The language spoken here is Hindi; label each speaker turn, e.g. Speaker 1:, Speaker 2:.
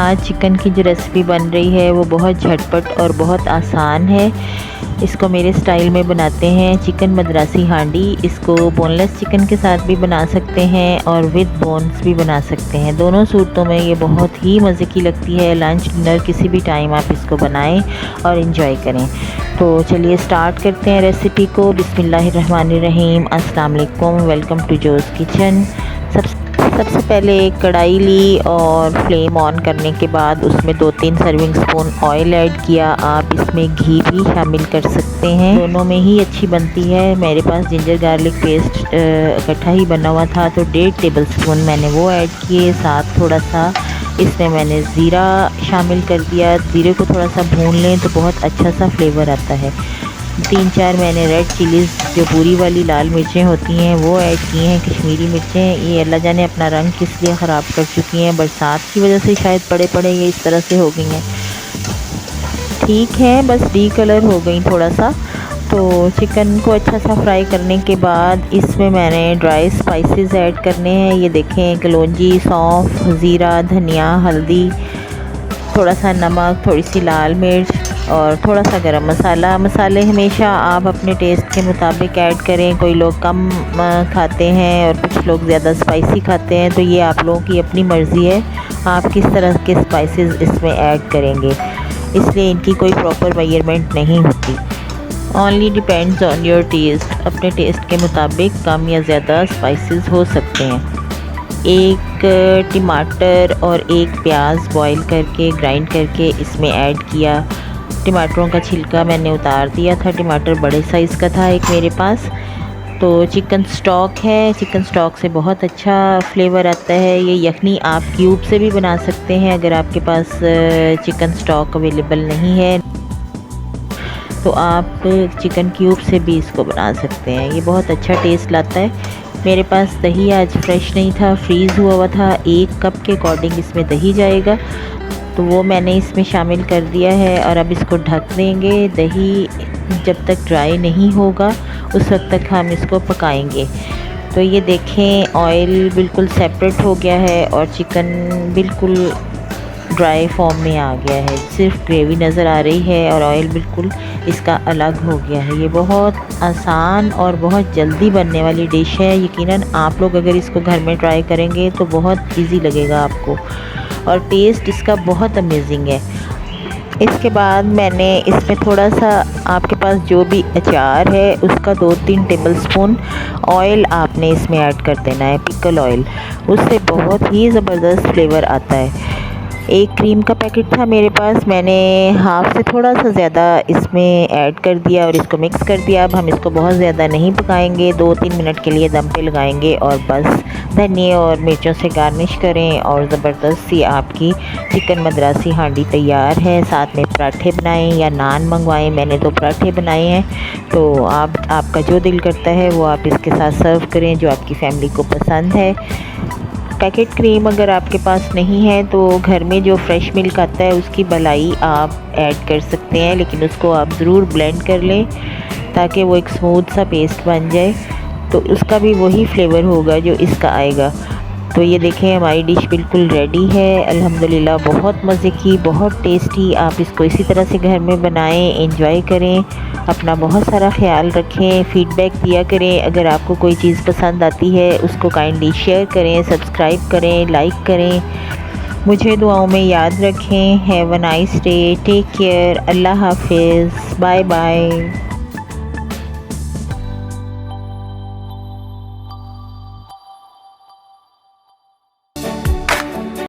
Speaker 1: आज चिकन की जो रेसिपी बन रही है वो बहुत झटपट और बहुत आसान है। इसको मेरे स्टाइल में बनाते हैं, चिकन मद्रासी हांडी। इसको बोनलेस चिकन के साथ भी बना सकते हैं और विद बोन्स भी बना सकते हैं। दोनों सूरतों में ये बहुत ही मज़े की लगती है। लंच डिनर किसी भी टाइम आप इसको बनाएं और इन्जॉय करें। तो चलिए स्टार्ट करते हैं रेसिपी को। बिस्मिल्लाहिर्रहमानिर्रहीम। अस्सलाम वालेकुम, वेलकम टू जोज़ किचन। सबसे पहले एक कढ़ाई ली और फ्लेम ऑन करने के बाद उसमें 2-3 सर्विंग स्पून ऑयल ऐड किया। आप इसमें घी भी शामिल कर सकते हैं, दोनों में ही अच्छी बनती है। मेरे पास जिंजर गार्लिक पेस्ट इकट्ठा ही बना हुआ था तो 1.5 टेबल स्पून मैंने वो ऐड किए। साथ थोड़ा सा इसमें मैंने ज़ीरा शामिल कर दिया। ज़ीरे को थोड़ा सा भून लें तो बहुत अच्छा सा फ्लेवर आता है। 3-4 मैंने रेड चिलीज़ जो पूरी वाली लाल मिर्चें होती हैं वो ऐड की हैं। कश्मीरी मिर्चें ये अल्लाह जाने अपना रंग किस लिए ख़राब कर चुकी हैं, बरसात की वजह से शायद पड़े ये इस तरह से हो गई हैं। ठीक है, बस डी कलर हो गई थोड़ा सा। तो चिकन को अच्छा सा फ्राई करने के बाद इसमें मैंने ड्राई स्पाइसेस ऐड करने हैं। ये देखें, कलौंजी, सौंफ, ज़ीरा, धनिया, हल्दी, थोड़ा सा नमक, थोड़ी सी लाल मिर्च और थोड़ा सा गरम मसाला। मसाले हमेशा आप अपने टेस्ट के मुताबिक ऐड करें। कोई लोग कम खाते हैं और कुछ लोग ज़्यादा स्पाइसी खाते हैं, तो ये आप लोगों की अपनी मर्ज़ी है आप किस तरह के स्पाइसेस इसमें ऐड करेंगे। इसलिए इनकी कोई प्रॉपर मेजरमेंट नहीं होती। Only depends on your test. अपने टेस्ट के मुताबिक कम या ज़्यादा स्पाइसेस हो सकते हैं। एक टमाटर और एक प्याज बॉईल करके ग्राइंड करके इसमें ऐड किया। टमाटरों का छिलका मैंने उतार दिया था। टमाटर बड़े साइज़ का था एक मेरे पास। तो चिकन स्टॉक है, चिकन स्टॉक से बहुत अच्छा फ्लेवर आता है। ये यखनी आप क्यूब से भी बना सकते हैं अगर आपके पास चिकन स्टॉक अवेलेबल नहीं है तो आप चिकन क्यूब से भी इसको बना सकते हैं। ये बहुत अच्छा टेस्ट लाता है। मेरे पास दही आज फ्रेश नहीं था, फ्रीज़ हुआ था। 1 कप के अकॉर्डिंग इसमें दही जाएगा, तो वो मैंने इसमें शामिल कर दिया है और अब इसको ढक देंगे। दही जब तक ड्राई नहीं होगा उस वक्त तक हम इसको पकाएंगे। तो ये देखें, ऑयल बिल्कुल सेपरेट हो गया है और चिकन बिल्कुल ड्राई फॉर्म में आ गया है। सिर्फ ग्रेवी नज़र आ रही है और ऑयल बिल्कुल इसका अलग हो गया है। ये बहुत आसान और बहुत जल्दी बनने वाली डिश है। यकीनन आप लोग अगर इसको घर में ट्राई करेंगे तो बहुत इजी लगेगा आपको और टेस्ट इसका बहुत अमेजिंग है। इसके बाद मैंने इसमें थोड़ा सा, आपके पास जो भी अचार है उसका 2-3 टेबल स्पून ऑयल आपने इसमें ऐड कर देना है, पिकल ऑयल। उससे बहुत ही ज़बरदस्त फ्लेवर आता है। एक क्रीम का पैकेट था मेरे पास, मैंने हाफ़ से थोड़ा सा ज़्यादा इसमें ऐड कर दिया और इसको मिक्स कर दिया। अब हम इसको बहुत ज़्यादा नहीं पकाएंगे, 2-3 मिनट के लिए दम पे लगाएंगे और बस धनिया और मिर्चों से गार्निश करें और ज़बरदस्त सी आपकी चिकन मद्रासी हांडी तैयार है। साथ में पराठे बनाएं या नान मंगवाएं। मैंने तो पराठे बनाए हैं, तो आपका जो दिल करता है वो आप इसके साथ सर्व करें जो आपकी फैमिली को पसंद है। पैकेट क्रीम अगर आपके पास नहीं है तो घर में जो फ्रेश मिल्क आता है उसकी मलाई आप ऐड कर सकते हैं, लेकिन उसको आप ज़रूर ब्लेंड कर लें ताकि वो एक स्मूथ सा पेस्ट बन जाए, तो उसका भी वही फ्लेवर होगा जो इसका आएगा। तो ये देखें, हमारी डिश बिल्कुल रेडी है अल्हम्दुलिल्लाह। बहुत मज़े की, बहुत टेस्टी। आप इसको इसी तरह से घर में बनाएं, एंजॉय करें। अपना बहुत सारा ख्याल रखें, फीडबैक दिया करें। अगर आपको कोई चीज़ पसंद आती है उसको काइंडली शेयर करें, सब्सक्राइब करें, लाइक करें। मुझे दुआओं में याद रखें। Have a nice day, take care, अल्लाह हाफिज़, बाय बाय।